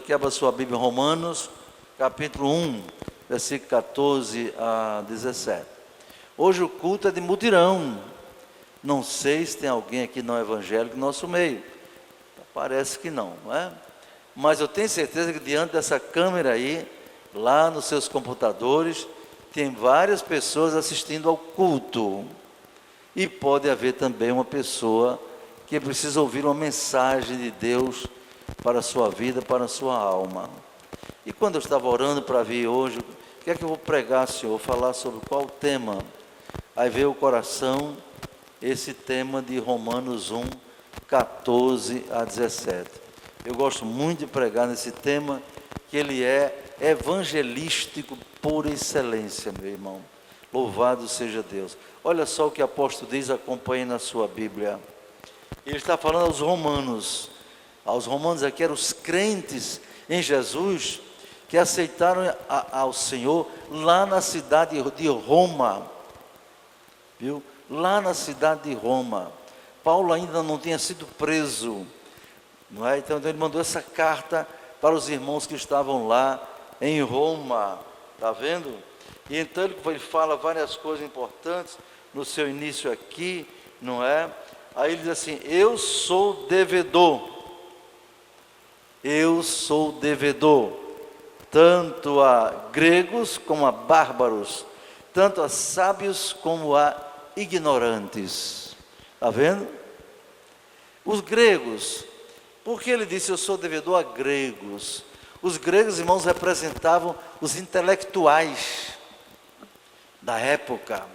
que abra sua Bíblia em Romanos, capítulo 1, versículo 14 a 17. Hoje o culto é de mutirão. Não sei se tem alguém aqui não evangélico no nosso meio. Parece que não, não é? Mas eu tenho certeza que diante dessa câmera aí, lá nos seus computadores, tem várias pessoas assistindo ao culto. E pode haver também uma pessoa que precisa ouvir uma mensagem de Deus para a sua vida, para a sua alma. E quando eu estava orando para vir hoje, o que é que eu vou pregar, Senhor? Falar sobre qual tema? Aí veio o coração esse tema de Romanos 1, 14 a 17. Eu gosto muito de pregar nesse tema, que ele é evangelístico por excelência, meu irmão. Louvado seja Deus. Olha só o que o apóstolo diz, acompanhe na sua Bíblia. Ele está falando aos romanos. Aos romanos aqui eram os crentes em Jesus, que aceitaram ao Senhor lá na cidade de Roma. Viu? Lá na cidade de Roma. Paulo ainda não tinha sido preso, não é? Então ele mandou essa carta para os irmãos que estavam lá em Roma, está vendo? E então ele fala várias coisas importantes no seu início aqui, não é? Aí ele diz assim: eu sou devedor, tanto a gregos como a bárbaros, tanto a sábios como a ignorantes. Está vendo? Os gregos, porque ele disse eu sou devedor a gregos? Os gregos, irmãos, representavam os intelectuais da época,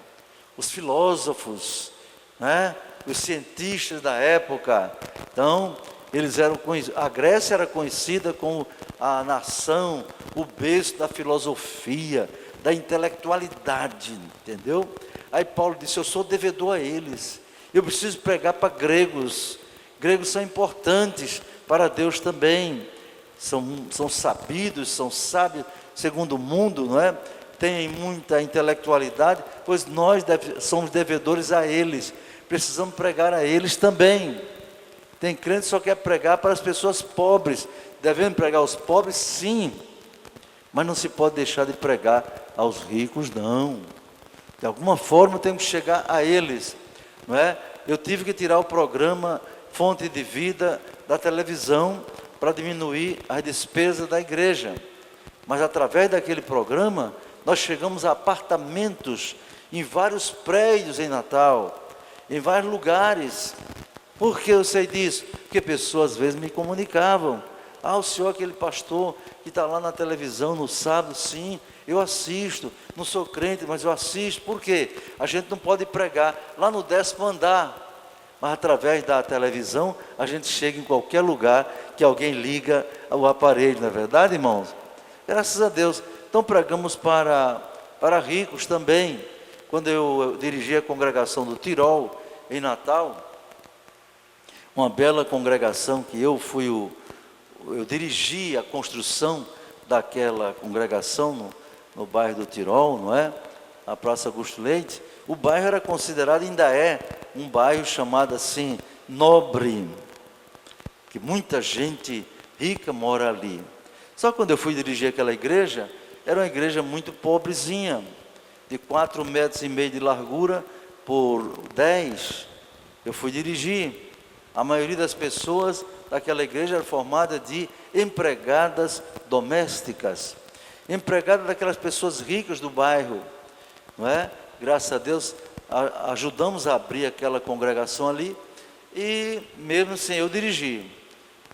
os filósofos, né? Os cientistas da época. Então, eles eram conhecidos. A Grécia era conhecida como a nação, o berço da filosofia, da intelectualidade, entendeu? Aí Paulo disse, eu sou devedor a eles, eu preciso pregar para gregos. Gregos são importantes para Deus também, são sabidos, são sábios, segundo o mundo, não é? Tem muita intelectualidade, pois nós somos devedores a eles, precisamos pregar a eles também. Tem crente que só quer pregar para as pessoas pobres, devemos pregar aos pobres, sim, mas não se pode deixar de pregar aos ricos, não. De alguma forma temos que chegar a eles, não é? Eu tive que tirar o programa Fonte de Vida da televisão para diminuir as despesas da igreja, mas através daquele programa nós chegamos a apartamentos em vários prédios em Natal, em vários lugares. Por que eu sei disso? Porque pessoas às vezes me comunicavam, o senhor aquele pastor que está lá na televisão no sábado, sim, eu assisto, não sou crente, mas eu assisto. Por quê? A gente não pode pregar lá no 10º andar, mas através da televisão a gente chega em qualquer lugar que alguém liga o aparelho, não é verdade, irmãos? Graças a Deus. Então pregamos para ricos também. Quando eu dirigi a congregação do Tirol, em Natal, uma bela congregação que eu dirigi a construção daquela congregação no bairro do Tirol, não é? Na Praça Augusto Leite. O bairro era considerado, ainda é, um bairro chamado assim, nobre, que muita gente rica mora ali. Só que quando eu fui dirigir aquela igreja, era uma igreja muito pobrezinha, de 4,5 metros de largura por 10. Eu fui dirigir. A maioria das pessoas daquela igreja era formada de empregadas domésticas, empregadas daquelas pessoas ricas do bairro, não é? Graças a Deus, ajudamos a abrir aquela congregação ali, e mesmo sem eu dirigir,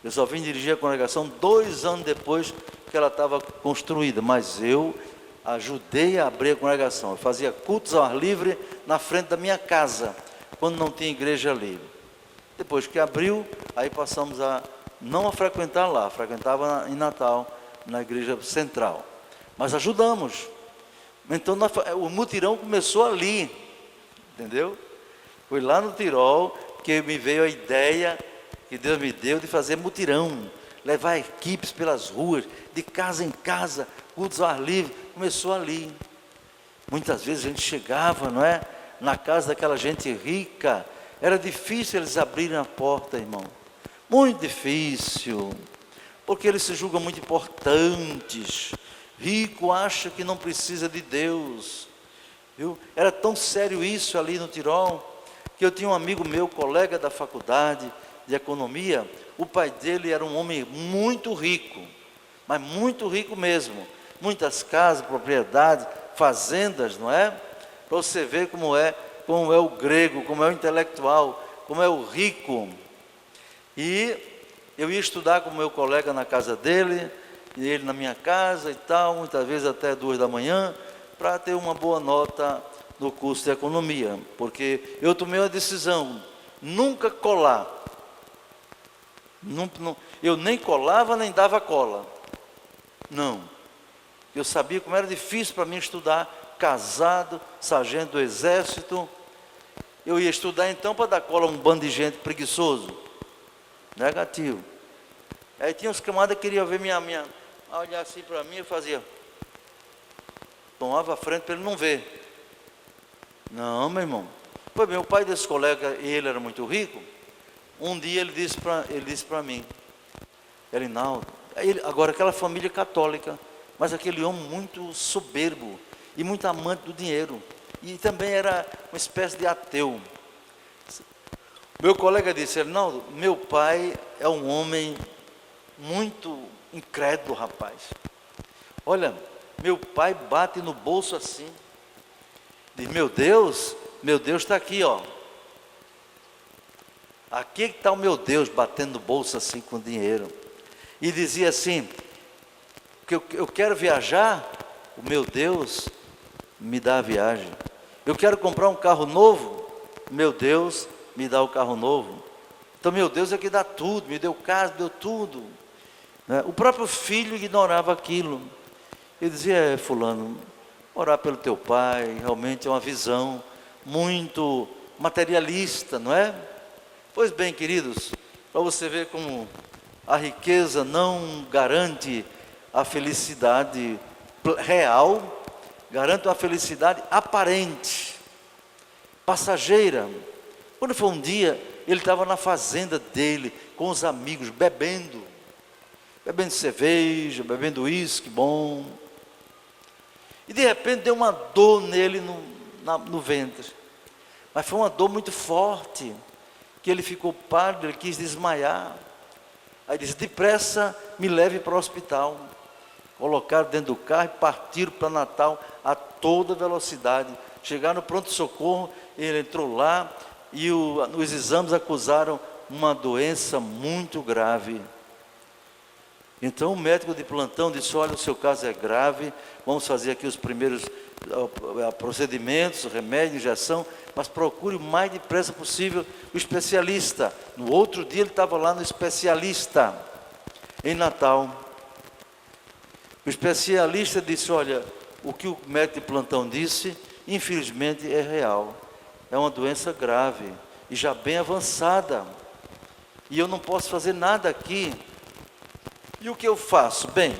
eu só vim dirigir a congregação 2 anos depois que ela estava construída, mas eu ajudei a abrir a congregação. Eu fazia cultos ao ar livre na frente da minha casa, quando não tinha igreja ali. Depois que abriu, aí passamos não a frequentar lá, frequentava em Natal, na igreja central, mas ajudamos. Então o mutirão começou ali, entendeu? Foi lá no Tirol que me veio a ideia que Deus me deu de fazer mutirão, levar equipes pelas ruas, de casa em casa, cultos ao ar livre. Começou ali. Muitas vezes a gente chegava, não é? Na casa daquela gente rica, era difícil eles abrirem a porta, irmão. Muito difícil. porque eles se julgam muito importantes. Rico acha que não precisa de Deus. Viu? Era tão sério isso ali no Tirol, que eu tinha um amigo meu, colega da faculdade de economia. O pai dele era um homem muito rico, mas muito rico mesmo. Muitas casas, propriedades, fazendas, não é? Para você ver como é o grego, como é o intelectual, como é o rico. E eu ia estudar com o meu colega na casa dele, e ele na minha casa e tal, muitas vezes até 2 da manhã, para ter uma boa nota no curso de economia, porque eu tomei uma decisão, nunca colar. Eu nem colava, nem dava cola. Não. Eu sabia como era difícil para mim estudar, casado, sargento do exército. Eu ia estudar então para dar cola a um bando de gente preguiçoso. Negativo. Aí tinha uns camaradas que queriam ver olhar assim para mim, eu fazia. Tomava a frente para ele não ver. Não, meu irmão. Pois bem, o pai desse colega, ele era muito rico. Um dia ele disse para mim, Erinaldo, agora aquela família católica, mas aquele homem muito soberbo e muito amante do dinheiro. E também era uma espécie de ateu. Meu colega disse, Erinaldo, meu pai é um homem muito incrédulo, rapaz. Olha, meu pai bate no bolso assim. Diz, meu Deus está aqui, ó. Aqui está o meu Deus batendo no bolso assim com dinheiro. E dizia assim, que eu quero viajar, o meu Deus me dá a viagem. Eu quero comprar um carro novo, meu Deus me dá o carro novo. Então meu Deus é que dá tudo, me deu casa, deu tudo. O próprio filho ignorava aquilo. Ele dizia, fulano, orar pelo teu pai, realmente é uma visão muito materialista, não é? Pois bem, queridos, para você ver como a riqueza não garante a felicidade real, garante uma felicidade aparente, passageira. Quando foi um dia, ele estava na fazenda dele, com os amigos, bebendo cerveja, bebendo uísque bom, e de repente deu uma dor nele no ventre, mas foi uma dor muito forte, que ele ficou pálido, ele quis desmaiar. Aí disse, depressa me leve para o hospital. Colocaram dentro do carro e partiram para Natal a toda velocidade. Chegaram no pronto-socorro, ele entrou lá e os exames acusaram uma doença muito grave. Então o médico de plantão disse, olha, o seu caso é grave, vamos fazer aqui os primeiros procedimentos, remédio, injeção, mas procure o mais depressa possível o especialista. No outro dia ele estava lá no especialista, em Natal. O especialista disse, olha, o que o médico de plantão disse, infelizmente é real. É uma doença grave e já bem avançada. E eu não posso fazer nada aqui. E o que eu faço? Bem,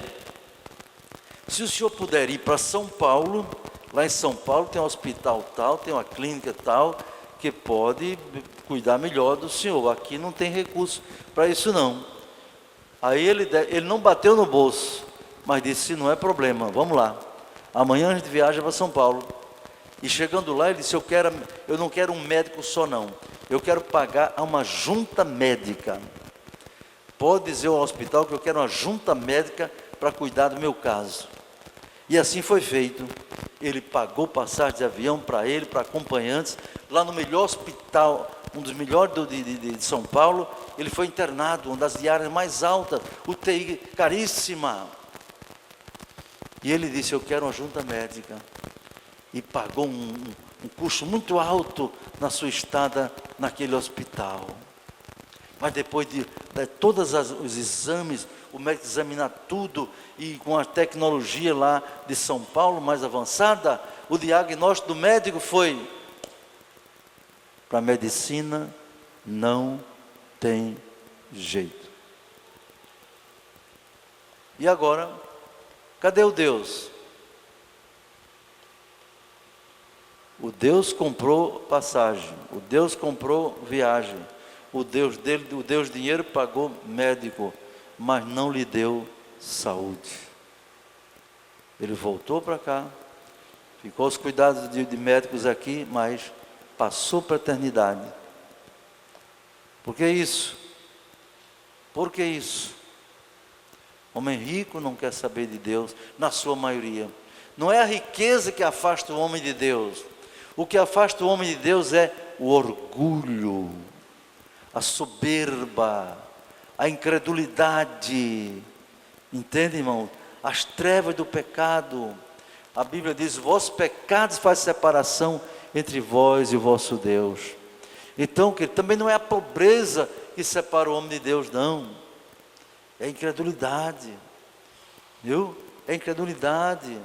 se o senhor puder ir para São Paulo, lá em São Paulo tem um hospital tal, tem uma clínica tal, que pode cuidar melhor do senhor. Aqui não tem recurso para isso não. Aí ele não bateu no bolso, mas disse, não é problema, vamos lá. Amanhã a gente viaja para São Paulo. E chegando lá, ele disse, eu não quero um médico só não. Eu quero pagar a uma junta médica. Pode dizer ao hospital que eu quero uma junta médica para cuidar do meu caso. E assim foi feito. Ele pagou passagem de avião para ele, para acompanhantes, lá no melhor hospital, um dos melhores de São Paulo. Ele foi internado, uma das diárias mais altas, UTI caríssima. E ele disse, eu quero uma junta médica. E pagou um custo muito alto na sua estada naquele hospital. Mas depois de todos os exames, o médico examinar tudo, e com a tecnologia lá de São Paulo mais avançada, o diagnóstico do médico foi, para a medicina não tem jeito. E agora, cadê o Deus? O Deus comprou passagem, o Deus comprou viagem. O Deus dele, o Deus dinheiro pagou médico. mas não lhe deu saúde. Ele voltou para cá, ficou aos cuidados de médicos aqui, mas passou para a eternidade. Por que isso? Por que isso? Homem rico não quer saber de Deus, na sua maioria. Não é a riqueza que afasta o homem de Deus. O que afasta o homem de Deus é o orgulho, a soberba, a incredulidade. Entende, irmão? As trevas do pecado. A Bíblia diz: vossos pecados fazem separação entre vós e o vosso Deus. Então, que também não é a pobreza que separa o homem de Deus, não. É a incredulidade. Viu? É a incredulidade.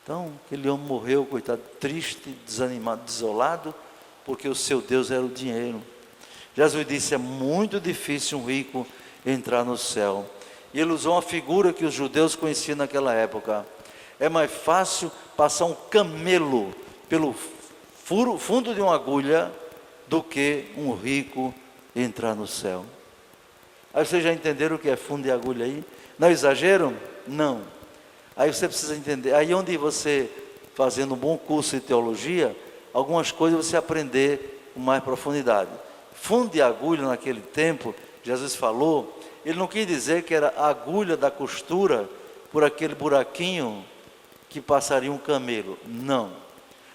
Então, aquele homem morreu, coitado, triste, desanimado, desolado, porque o seu Deus era o dinheiro. Jesus disse: é muito difícil um rico entrar no céu. E ele usou uma figura que os judeus conheciam naquela época. É mais fácil passar um camelo pelo fundo de uma agulha do que um rico entrar no céu. Aí vocês já entenderam o que é fundo de agulha aí? Não exageram? Não. Aí você precisa entender. Aí onde você, fazendo um bom curso de teologia, algumas coisas você aprender com mais profundidade. Fundo de agulha naquele tempo, Jesus falou, ele não quis dizer que era a agulha da costura por aquele buraquinho que passaria um camelo. Não.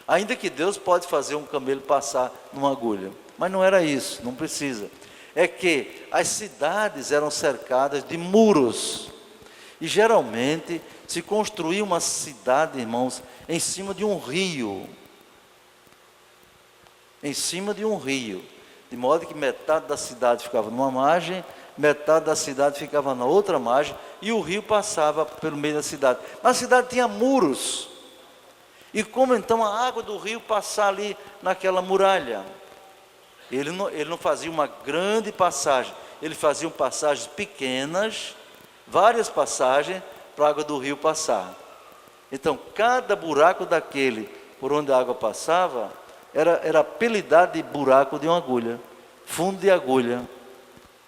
Ainda que Deus pode fazer um camelo passar numa agulha. Mas não era isso, não precisa. É que as cidades eram cercadas de muros. E geralmente se construía uma cidade, irmãos, em cima de um rio. Em cima de um rio. De modo que metade da cidade ficava numa margem, metade da cidade ficava na outra margem, e o rio passava pelo meio da cidade. Mas a cidade tinha muros. E como então a água do rio passar ali naquela muralha? Ele não fazia uma grande passagem, ele fazia passagens pequenas, várias passagens para a água do rio passar. Então cada buraco daquele por onde a água passava era apelidado de buraco de uma agulha, fundo de agulha.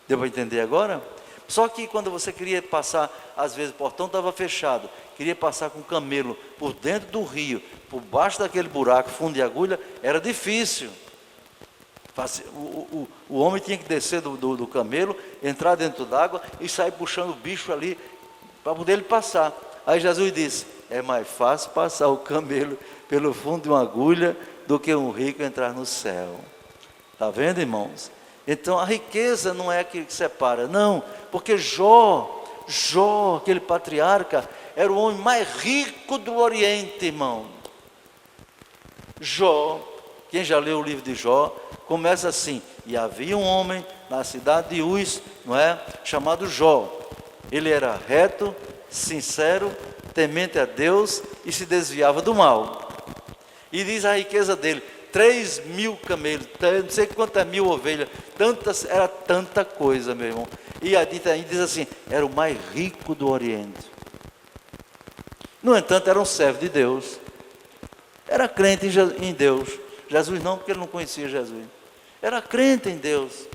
Deu para entender agora? Só que quando você queria passar, às vezes o portão estava fechado, queria passar com o camelo por dentro do rio, por baixo daquele buraco, fundo de agulha, era difícil. O homem tinha que descer do camelo, entrar dentro d'água e sair puxando o bicho ali para poder ele passar. Aí Jesus disse: é mais fácil passar o camelo pelo fundo de uma agulha do que um rico entrar no céu. Está vendo, irmãos? Então a riqueza não é aquilo que separa, não, porque Jó, aquele patriarca, era o homem mais rico do Oriente, irmão. Jó, quem já leu o livro de Jó, começa assim: e havia um homem na cidade de Uz, não é? Chamado Jó. Ele era reto, sincero, temente a Deus e se desviava do mal. E diz a riqueza dele: 3.000 camelos, não sei quantas mil ovelhas, era tanta coisa, meu irmão. E aí diz assim: era o mais rico do Oriente. No entanto, era um servo de Deus, era crente em Deus. Jesus não, porque ele não conhecia Jesus. Era crente em Deus,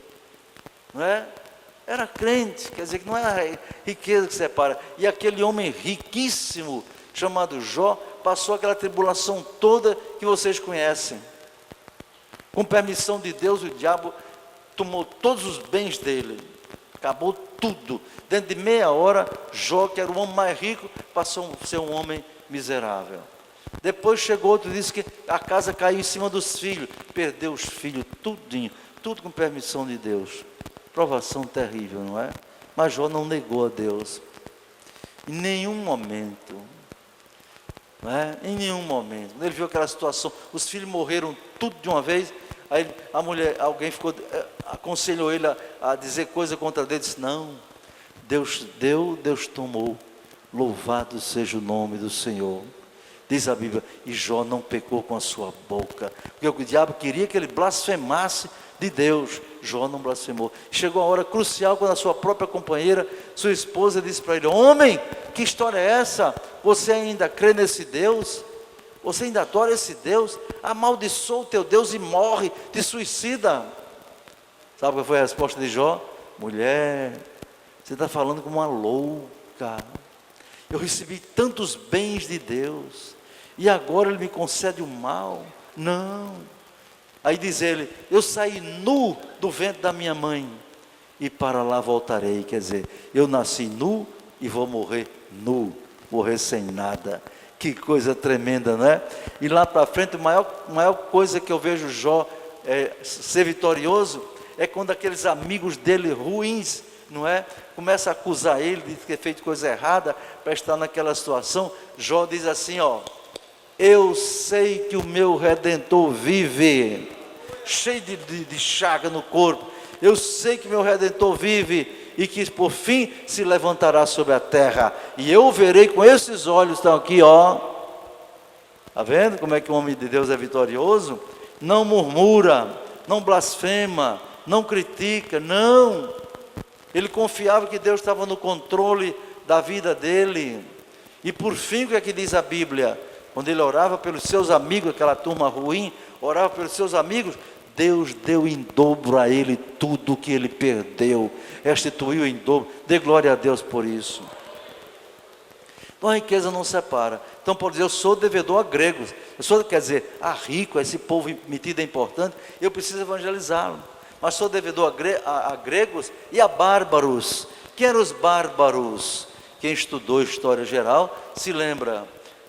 não é? Era crente, quer dizer que não é a riqueza que separa. E aquele homem riquíssimo, chamado Jó, passou aquela tribulação toda que vocês conhecem. Com permissão de Deus, o diabo tomou todos os bens dele, acabou tudo. Dentro de meia hora, Jó, que era o homem mais rico, passou a ser um homem miserável. Depois chegou outro e disse que a casa caiu em cima dos filhos, perdeu os filhos, tudinho, tudo com permissão de Deus. Provação terrível, não é? Mas Jó não negou a Deus. Em nenhum momento, não é? Em nenhum momento. Quando ele viu aquela situação, os filhos morreram tudo de uma vez, aí a mulher, alguém aconselhou ele a dizer coisa contra Deus, disse: não, Deus deu, Deus tomou, louvado seja o nome do Senhor. Diz a Bíblia: e Jó não pecou com a sua boca, porque o diabo queria que ele blasfemasse de Deus. Jó não blasfemou. Chegou a hora crucial quando a sua própria companheira, sua esposa, disse para ele: homem, que história é essa? Você ainda crê nesse Deus? Você ainda adora esse Deus? Amaldiçoa o teu Deus e morre, te suicida. Sabe qual foi a resposta de Jó? Mulher, Você está falando como uma louca. Eu recebi tantos bens de Deus, e agora Ele me concede o mal? Não. Aí diz ele: eu saí nu do ventre da minha mãe, e para lá voltarei. Quer dizer, eu nasci nu e vou morrer nu, morrer sem nada. Que coisa tremenda, não é? E lá para frente, a maior coisa que eu vejo Jó ser vitorioso é quando aqueles amigos dele ruins, não é, começam a acusar ele de ter feito coisa errada para estar naquela situação. Jó diz assim, ó: eu sei que o meu Redentor vive, cheio de chaga no corpo. Eu sei que meu Redentor vive e que por fim se levantará sobre a terra, e eu o verei com esses olhos. Estão aqui, ó. Está vendo como é que o homem de Deus é vitorioso? Não murmura, não blasfema, não critica, não. Ele confiava que Deus estava no controle da vida dele. E por fim, o que é que diz a Bíblia? Quando ele orava pelos seus amigos, aquela turma ruim, orava pelos seus amigos, Deus deu em dobro a ele tudo o que ele perdeu, restituiu em dobro. Dê glória a Deus por isso. Então a riqueza não separa. Então pode dizer: eu sou devedor a gregos, quer dizer, a rico, a esse povo metido é importante, eu preciso evangelizá-lo. Mas sou devedor a gregos e a bárbaros. Quem eram os bárbaros? Quem estudou história geral se lembra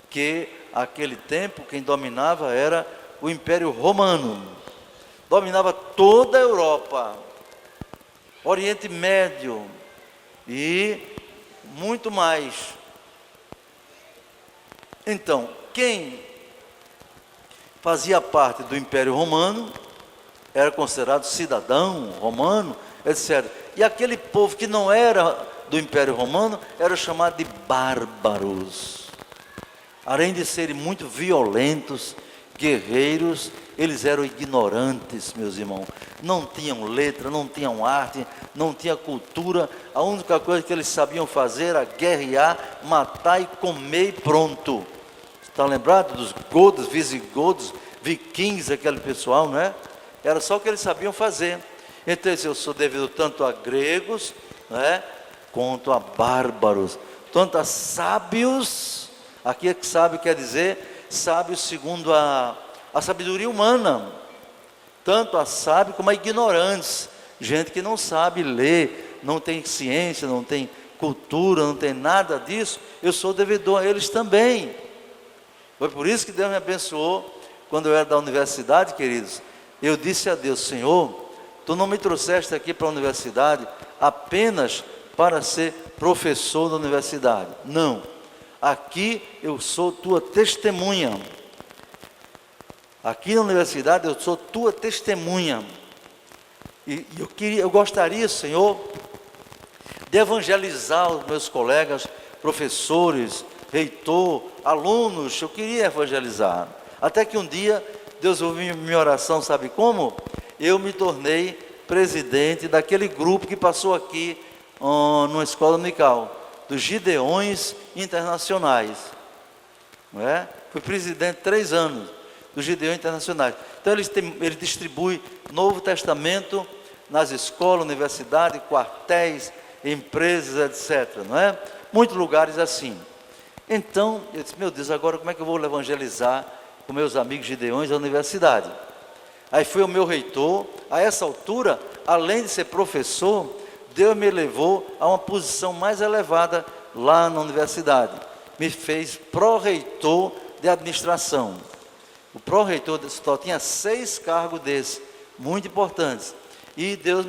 que aquele tempo quem dominava era o Império Romano. Dominava toda a Europa, Oriente Médio e muito mais. Então, quem fazia parte do Império Romano era considerado cidadão romano, etc. E aquele povo que não era do Império Romano era chamado de bárbaros. Além de serem muito violentos, guerreiros, eles eram ignorantes, meus irmãos. Não tinham letra, não tinham arte, não tinham cultura. A única coisa que eles sabiam fazer era guerrear, matar e comer e pronto. Está lembrado dos godos, visigodos, vikings, aquele pessoal, não é? Era só o que eles sabiam fazer. Então eu sou devido tanto a gregos, não é, quanto a bárbaros, tanto a sábios. Aqui é que sábio quer dizer sábio segundo a sabedoria humana, tanto a sábio como a ignorantes, gente que não sabe ler, não tem ciência, não tem cultura, não tem nada disso. Eu sou devedor a eles também. Foi por isso que Deus me abençoou quando eu era da universidade, queridos. Eu disse a Deus: Senhor, Tu não me trouxeste aqui para a universidade apenas para ser professor da universidade. Não, aqui eu sou Tua testemunha. Aqui na universidade eu sou Tua testemunha. E eu gostaria, Senhor, de evangelizar os meus colegas, professores, reitor, alunos. Eu queria evangelizar. Até que um dia Deus ouviu minha oração, sabe como? Eu me tornei presidente daquele grupo que passou aqui numa escola dominical, dos Gideões Internacionais, não é? Fui presidente 3 anos dos Gideões Internacionais. Então ele distribui Novo Testamento nas escolas, universidades, quartéis, empresas, etc. Não é? Muitos lugares assim. Então eu disse: meu Deus, agora como é que eu vou evangelizar com meus amigos Gideões da universidade? Aí foi o meu reitor. A essa altura, além de ser professor, Deus me levou a uma posição mais elevada lá na universidade. Me fez pró-reitor de administração. O pró-reitor só tinha 6 cargos desses, muito importantes. E Deus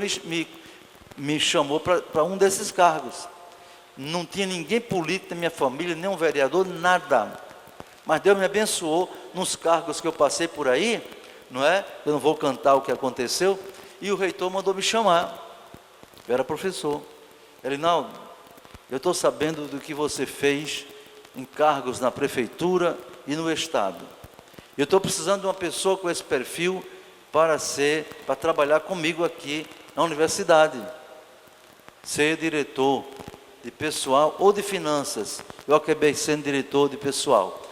me chamou para um desses cargos. Não tinha ninguém político na minha família, nem um vereador, nada. Mas Deus me abençoou nos cargos que eu passei por aí, não é? Eu não vou cantar o que aconteceu. E o reitor mandou me chamar. Eu era professor. Rinaldo, eu estou sabendo do que você fez em cargos na prefeitura e no estado. Eu estou precisando de uma pessoa com esse perfil para trabalhar comigo aqui na universidade. Ser diretor de pessoal ou de finanças. Eu acabei sendo diretor de pessoal.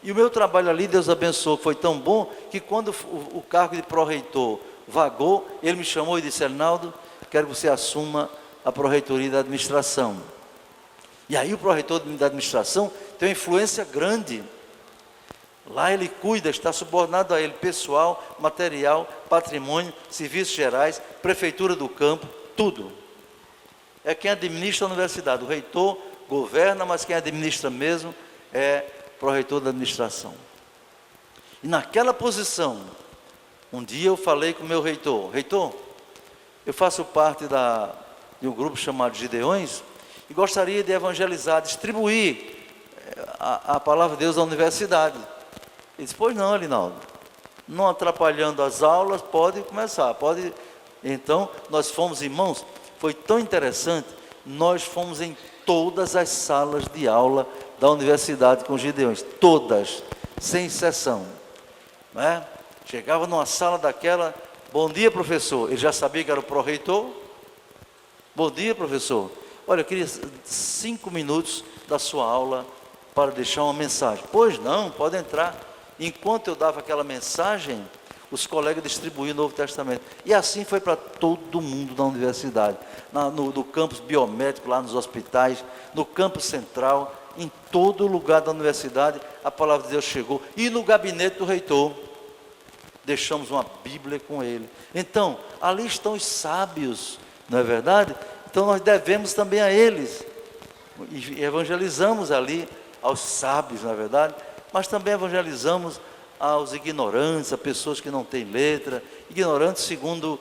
E o meu trabalho ali, Deus abençoou, foi tão bom que quando o cargo de pró-reitor vagou, ele me chamou e disse: Rinaldo, quero que você assuma a pró-reitoria da administração. E aí o pró-reitor da administração tem uma influência grande. Lá ele cuida, está subordinado a ele pessoal, material, patrimônio, serviços gerais, prefeitura do campo, tudo. É quem administra a universidade. O reitor governa, mas quem administra mesmo é o pró-reitor da administração. E naquela posição, um dia eu falei com o meu reitor: reitor, eu faço parte de um grupo chamado Gideões e gostaria de evangelizar, distribuir a palavra de Deus na universidade. Ele disse: pois não, Alinaldo, não atrapalhando as aulas, pode começar, pode. Então, nós fomos, irmãos, foi tão interessante, nós fomos em todas as salas de aula da universidade com Gideões, todas, sem exceção, né? Chegava numa sala daquela: bom dia, professor. Ele já sabia que era o pró-reitor. Bom dia, professor. Olha, eu queria 5 minutos da sua aula para deixar uma mensagem. Pois não, pode entrar. Enquanto eu dava aquela mensagem, os colegas distribuíam o Novo Testamento. E assim foi para todo mundo da universidade. No campus biomédico, lá nos hospitais, no campus central, em todo lugar da universidade, a palavra de Deus chegou. E no gabinete do reitor, deixamos uma Bíblia com ele. Então, ali estão os sábios, não é verdade? Então nós devemos também a eles. E evangelizamos ali aos sábios, não é verdade? Mas também evangelizamos aos ignorantes, a pessoas que não têm letra, ignorantes segundo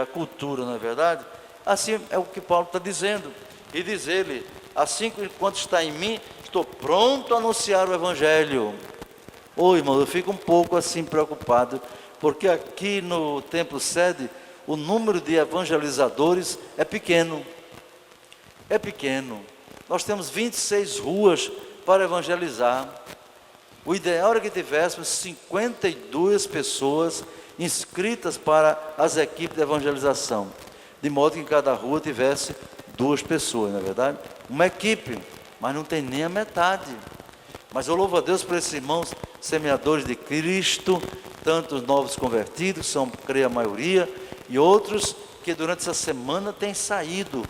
a cultura, não é verdade? Assim é o que Paulo está dizendo. E diz ele: assim quanto está em mim, estou pronto a anunciar o evangelho. Ô irmão, eu fico um pouco assim preocupado, porque aqui no templo sede, o número de evangelizadores é pequeno. É pequeno. Nós temos 26 ruas para evangelizar. O ideal era que tivéssemos 52 pessoas inscritas para as equipes de evangelização, de modo que em cada rua tivesse 2 pessoas, não é verdade? Uma equipe, mas não tem nem a metade. Mas eu louvo a Deus por esses irmãos semeadores de Cristo, tanto os novos convertidos, são, creio, a maioria, e outros que durante essa semana têm saído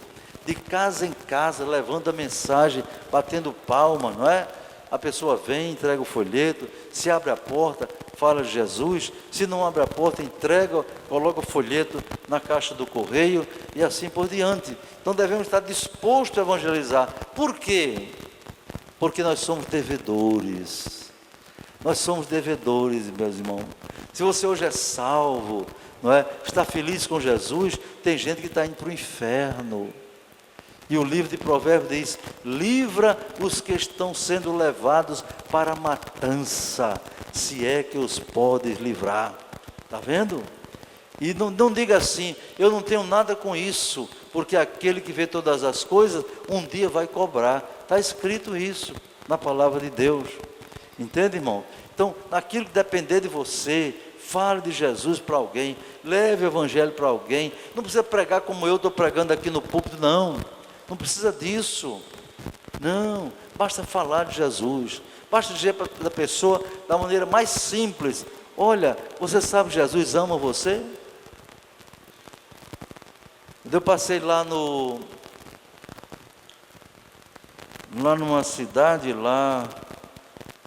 de casa em casa, levando a mensagem, batendo palma, não é? A pessoa vem, entrega o folheto, se abre a porta, fala de Jesus, se não abre a porta, entrega, coloca o folheto na caixa do correio e assim por diante. Então devemos estar dispostos a evangelizar. Por quê? Porque nós somos devedores. Nós somos devedores, meus irmãos. Se você hoje é salvo, não é? Está feliz com Jesus, tem gente que está indo para o inferno. E o livro de Provérbios diz: livra os que estão sendo levados para a matança, se é que os podes livrar. Está vendo? E não diga assim: eu não tenho nada com isso, porque aquele que vê todas as coisas, um dia vai cobrar. Está escrito isso na palavra de Deus. Entende, irmão? Então, naquilo que depender de você, fale de Jesus para alguém, leve o evangelho para alguém. Não precisa pregar como eu estou pregando aqui no púlpito, não. Não precisa disso. Não, basta falar de Jesus. Basta dizer para a pessoa da maneira mais simples: olha, você sabe que Jesus ama você? Eu passei lá numa cidade lá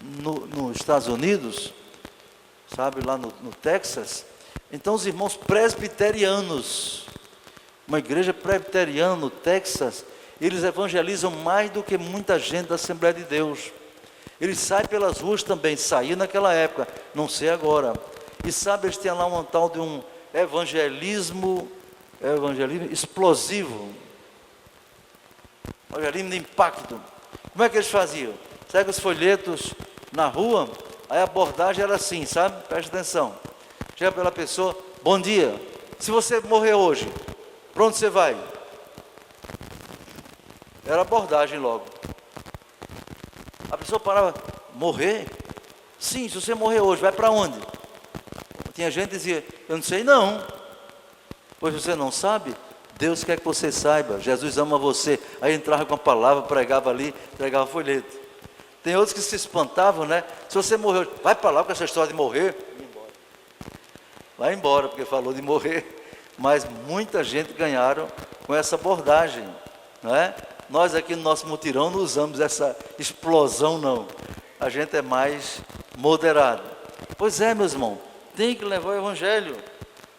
nos Estados Unidos, sabe, lá no Texas. Então os irmãos presbiterianos, uma igreja presbiteriana no Texas, eles evangelizam mais do que muita gente da Assembleia de Deus. Eles saem pelas ruas também, saíam naquela época, não sei agora. E sabe, eles têm lá um tal de um evangelismo explosivo, evangelismo de impacto. Como é que eles faziam? Segue os folhetos na rua, aí a abordagem era assim, sabe? Preste atenção. Chega pela pessoa: bom dia, se você morrer hoje, para onde você vai? Era abordagem logo. A pessoa parava: morrer? Sim, se você morrer hoje, vai para onde? Tinha gente que dizia: eu não sei não. Pois você não sabe? Deus quer que você saiba. Jesus ama você. Aí entrava com a palavra, pregava ali, entregava folheto. Tem outros que se espantavam, né? Se você morrer hoje, vai para lá com essa história de morrer. Vai embora, porque falou de morrer. Mas muita gente ganharam com essa abordagem, não é? Nós aqui no nosso mutirão não usamos essa explosão, não. A gente é mais moderado. Pois é, meus irmãos, tem que levar o evangelho,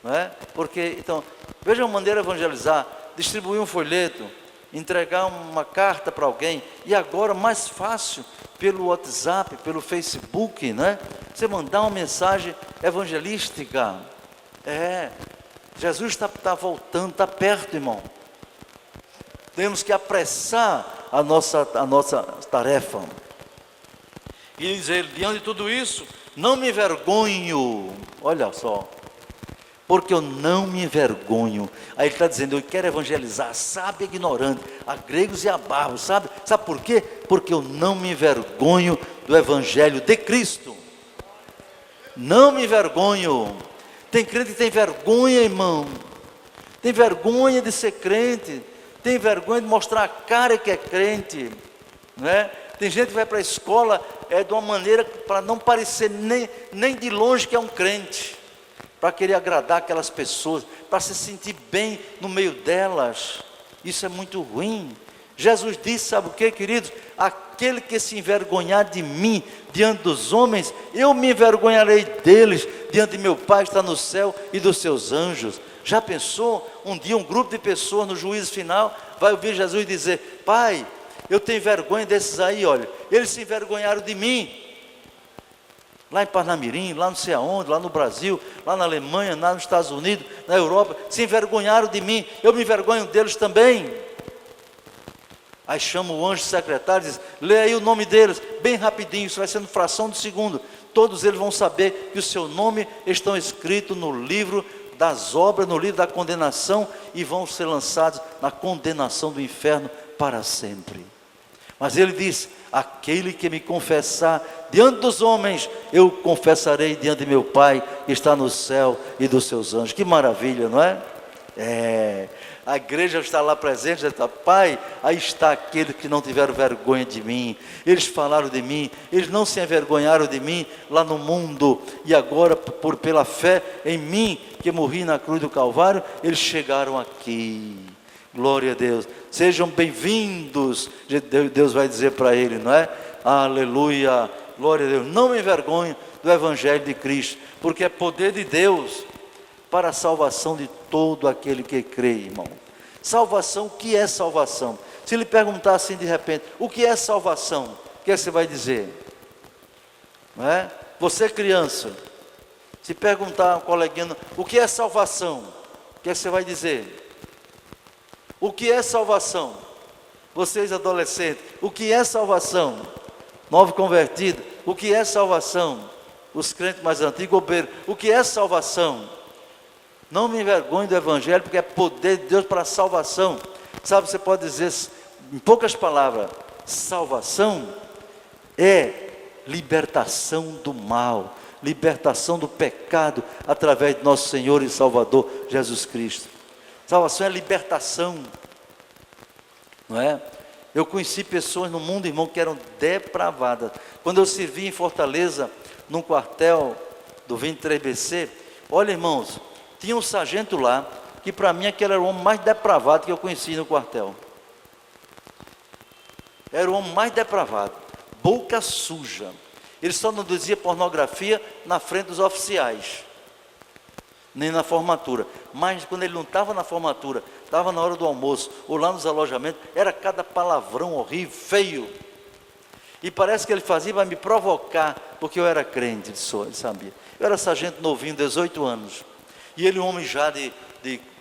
não é? Porque, então, veja uma maneira de evangelizar, distribuir um folheto, entregar uma carta para alguém, e agora mais fácil, pelo WhatsApp, pelo Facebook, né? Você mandar uma mensagem evangelística. Jesus está voltando, está perto, irmão. Temos que apressar a nossa tarefa. E diz ele, diante de tudo isso, não me envergonho, olha só, porque eu não me envergonho. Aí ele está dizendo, eu quero evangelizar, sabe, ignorante, a gregos e a bárbaros, sabe por quê? Porque eu não me envergonho do evangelho de Cristo. Não me envergonho. Tem crente que tem vergonha, irmão, tem vergonha de ser crente, tem vergonha de mostrar a cara que é crente, não é? Tem gente que vai para a escola de uma maneira para não parecer nem de longe que é um crente, para querer agradar aquelas pessoas, para se sentir bem no meio delas. Isso é muito ruim. Jesus disse, sabe o que, queridos? Aquele que se envergonhar de mim diante dos homens, eu me envergonharei deles diante de meu Pai que está no céu e dos seus anjos. Já pensou? Um dia um grupo de pessoas no juízo final vai ouvir Jesus dizer, Pai, eu tenho vergonha desses aí, olha, eles se envergonharam de mim. Lá em Parnamirim, lá não sei aonde, lá no Brasil, lá na Alemanha, lá nos Estados Unidos, na Europa, se envergonharam de mim, eu me envergonho deles também. Aí chama o anjo secretário e diz, lê aí o nome deles, bem rapidinho, isso vai ser no fração de segundo. Todos eles vão saber que o seu nome estão escritos no livro das obras, no livro da condenação, e vão ser lançados na condenação do inferno para sempre. Mas ele diz, aquele que me confessar diante dos homens, eu confessarei diante de meu Pai, que está no céu e dos seus anjos. Que maravilha, não é? A igreja está lá presente, já está, Pai, aí está aqueles que não tiveram vergonha de mim, eles falaram de mim, eles não se envergonharam de mim lá no mundo, e agora pela fé em mim, que morri na cruz do Calvário, eles chegaram aqui. Glória a Deus, sejam bem-vindos, Deus vai dizer para ele, não é? Aleluia, glória a Deus, não me envergonho do evangelho de Cristo, porque é poder de Deus para a salvação de todo aquele que crê, irmão. Salvação, o que é salvação? Se lhe perguntar assim de repente, o que é salvação? O que é que você vai dizer? Não é? Você criança, se perguntar a um coleguinha, o que é salvação? O que é que você vai dizer? O que é salvação? Vocês adolescentes, o que é salvação? Novo convertido, o que é salvação? Os crentes mais antigos, obreiros, o que é salvação? Não me envergonhe do evangelho, porque é poder de Deus para a salvação. Sabe, você pode dizer, em poucas palavras, salvação é libertação do mal, libertação do pecado, através de nosso Senhor e Salvador, Jesus Cristo. Salvação é libertação, não é? Eu conheci pessoas no mundo, irmão, que eram depravadas. Quando eu servi em Fortaleza, num quartel do 23BC, olha, irmãos, tinha um sargento lá, que para mim aquele era o homem mais depravado que eu conheci no quartel. Era o homem mais depravado, boca suja. Ele só não dizia pornografia na frente dos oficiais, nem na formatura. Mas quando ele não estava na formatura, estava na hora do almoço, ou lá nos alojamentos, era cada palavrão horrível, feio. E parece que ele fazia para me provocar, porque eu era crente, ele sabia. Eu era sargento novinho, 18 anos. E ele, um homem já de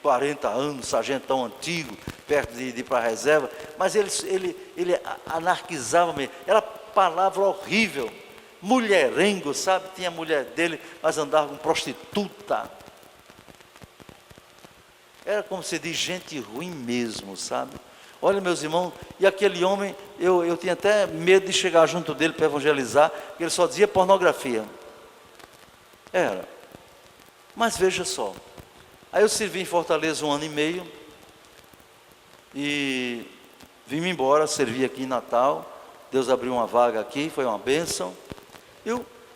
40 anos, sargentão antigo, perto de ir para a reserva, mas ele anarquizava mesmo, era palavra horrível, mulherengo, sabe, tinha a mulher dele, mas andava com prostituta, era como se diz, gente ruim mesmo, sabe, olha meus irmãos, e aquele homem, eu tinha até medo de chegar junto dele para evangelizar, porque ele só dizia pornografia, mas veja só, aí eu servi em Fortaleza 1 ano e meio, e vim embora, servi aqui em Natal, Deus abriu uma vaga aqui, foi uma bênção,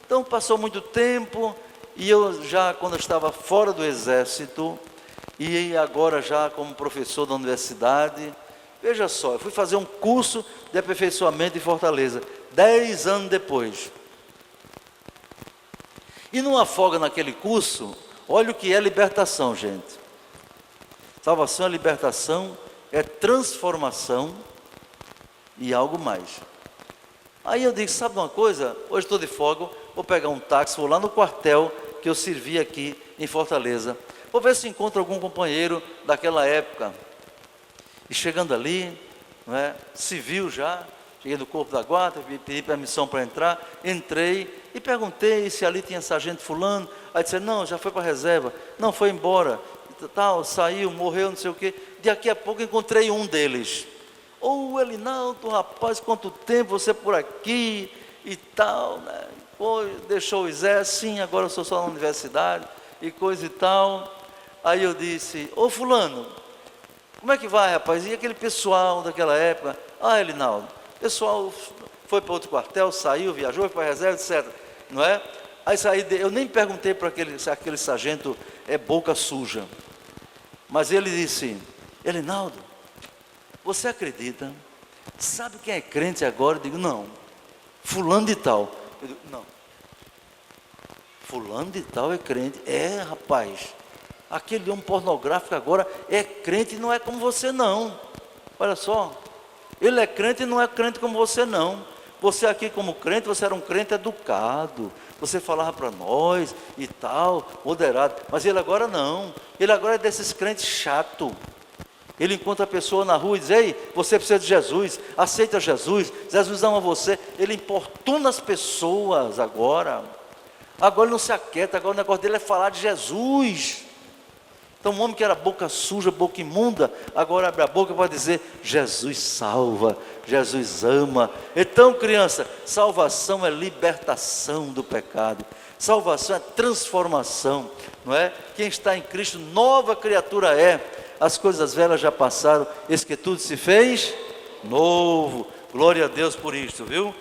então passou muito tempo, e eu já, quando eu estava fora do exército, E agora já como professor da universidade, veja só, eu fui fazer um curso de aperfeiçoamento em Fortaleza, 10 anos depois. E numa folga naquele curso, olha o que é libertação, gente. Salvação é libertação, é transformação e algo mais. Aí eu digo, sabe uma coisa? Hoje estou de folga, vou pegar um táxi, vou lá no quartel que eu servi aqui em Fortaleza. Vou ver se encontro algum companheiro daquela época. E chegando ali, não é, civil já, cheguei no corpo da guarda, pedi permissão para entrar, entrei e perguntei se ali tinha sargento fulano. Aí disseram, não, já foi para a reserva, não, foi embora, tal, saiu, morreu, não sei o quê. Daqui a pouco encontrei um deles. Ô Elinaldo, rapaz, quanto tempo você por aqui e tal, né? Pô, deixou o exército, sim, agora eu sou só na universidade e coisa e tal. Aí eu disse, ô fulano, como é que vai, rapaz? E aquele pessoal daquela época? Ah, Elinaldo, o pessoal foi para outro quartel, saiu, viajou, foi para a reserva, etc. Não é? Aí saí, eu nem perguntei para aquele sargento boca suja. Mas ele disse, Elinaldo, você acredita? Sabe quem é crente agora? Eu digo, não. Fulano de tal. Eu digo, não. Fulano de tal é crente. É, rapaz. Aquele homem pornográfico agora é crente e não é como você não. Olha só. Ele é crente e não é crente como você não. Você aqui como crente, você era um crente educado. Você falava para nós e tal, moderado. Mas ele agora não. Ele agora é desses crentes chato. Ele encontra a pessoa na rua e diz, ei, você precisa de Jesus, aceita Jesus, Jesus ama você. Ele importuna as pessoas agora. Agora ele não se aquieta, agora o negócio dele é falar de Jesus. Então um homem que era boca suja, boca imunda, agora abre a boca para dizer, Jesus salva, Jesus ama. Então criança, salvação é libertação do pecado. Salvação é transformação, não é? Quem está em Cristo, nova criatura é. As coisas velhas já passaram, eis que tudo se fez novo. Glória a Deus por isto, viu?